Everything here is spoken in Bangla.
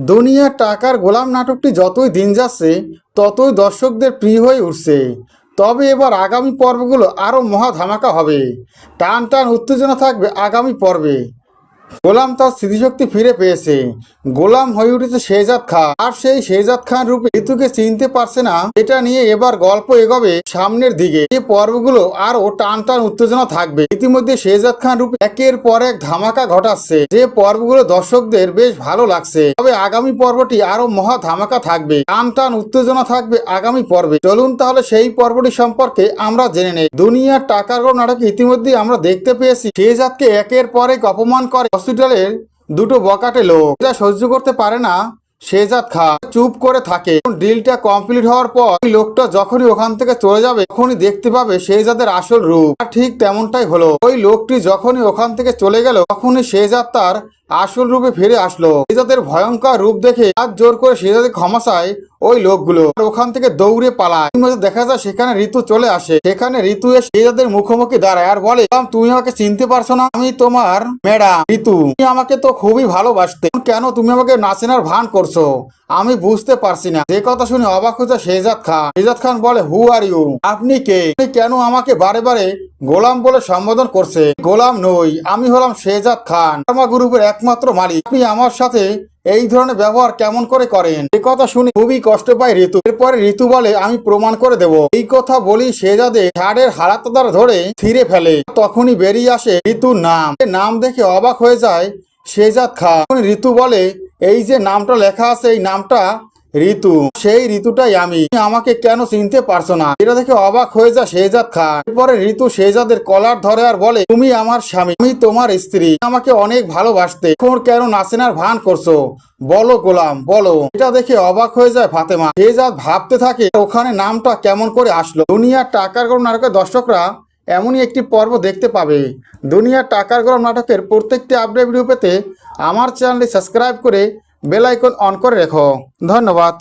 দুনিয়ার টাকার গোলাম নাটকটি যতই দিন যাচ্ছে ততই দর্শকদের প্রিয় হয়ে উঠছে। তবে এবার আগামী পর্বগুলো আরও মহা ধামাকা হবে। টান টান উত্তেজনা থাকবে আগামী পর্বে। গোলাম তার স্মৃতিশক্তি ফিরে পেয়েছে। গোলাম হয়ে উঠেছে শেহজাদ খান, আর সেই শেহজাদ খান রূপে ঋতুকে চিনতে পারছে না। এটা নিয়ে এবার গল্প এগোবে সামনের দিকে। এই পর্বগুলো আরও টান টান উত্তেজনা থাকবে। ইতিমধ্যে শেহজাদ খান রূপে একের পর এক ধামাকা ঘটাচ্ছে, যে পর্বগুলো দর্শকদের বেশ ভালো লাগছে। তবে আগামী পর্বটি আরো মহা ধামাকা থাকবে, টান টান উত্তেজনা থাকবে আগামী পর্বে। চলুন তাহলে সেই পর্বটি সম্পর্কে আমরা জেনে নেই। দুনিয়ার টাকার গোলাম নাটকে ইতিমধ্যে আমরা দেখতে পেয়েছি শেহজাদকে একের পর এক অপমান করে হসপিটালের দুটো বকাটে লোক। এটা সহ্য করতে পারে না শেহজাদ খান, চুপ করে থাকে। ডিলটা কমপ্লিট হওয়ার পর ওই লোকটা যখনই ওখান থেকে চলে যাবে তখনই দেখতে পাবে শেহজাদের আসল রূপ। আর ঠিক তেমনটাই হলো। ওই লোকটি যখনই ওখান থেকে চলে গেল তখনই শেহজাদ তার আসল রূপে ফিরে আসলো। শেহজাদের ভয়ঙ্কর রূপ দেখে হাত জোর করে শেহজাদকে ক্ষমা চায় ওই লোকগুলো, ওখান থেকে দৌড়ে পালায়। দেখা যায় সেখানে ঋতু চলে আসে। সেখানে ঋতু এসে শেহজাদের মুখোমুখি দাঁড়ায় আর বলে, তুমি আমাকে চিনতে পারছো না? আমি তোমার ম্যাডাম ঋতু। তুমি আমাকে তো খুবই ভালোবাসতে, কেন তুমি আমাকে না চেনার ভান করছো? আমি বুঝতে পারছি না। যে কথা শুনে অবাক হচ্ছে শেহজাদ খান। শেহজাদ খান বলে, হু আর ইউ? আপনি কে? কেন আমাকে বারে বারে গোলাম বলে সম্বোধন করছে? গোলাম নই, আমি হলাম শেহজাদ খান, শর্মা গ্রুপের একমাত্র মালিক। আপনি আমার সাথে এই ধরনের ব্যবহার কেমন করে করেন? এই কথা শুনে খুবই কষ্ট পায় ঋতু। এরপরে ঋতু বলে, আমি প্রমাণ করে দেব। এই কথা বলি শেহজাদের শার্টের হারাতটা ধরে ছিঁড়ে ফেলে। তখনই বেরিয়ে আসে ঋতুর নাম। নাম দেখে অবাক হয়ে যায় শেহজাদ খান। ঋতু বলে, এই যে নামটা লেখা আছে এই নামটা ঋতু, সেই ঋতুটাই আমি। আমাকে কেন চিনতে পারছো না? এটা দেখে অবাক হয়ে যায় শেহজাদ খান। এরপরে ঋতু শেহজাদের কলার ধরে আর বলে, তুমি আমার স্বামী, আমি তোমার স্ত্রী, আমাকে অনেক ভালোবাসতে, এখন কেন নাচেনার ভান করছো? বলো গোলাম, বলো। এটা দেখে অবাক হয়ে যায় ফাতেমা। শেহজাদ ভাবতে থাকে ওখানে নামটা কেমন করে আসলো। দুনিয়ার টাকার গোলাম নাটকের দর্শকরা এমনই একটি পর্ব দেখতে পাবে। দুনিয়ার টাকার গোলাম নাটকের প্রত্যেকটি আপডেট ভিডিও পেতে আমার চ্যানেলটি সাবস্ক্রাইব করে বেল আইকন অন করে রেখো। ধন্যবাদ।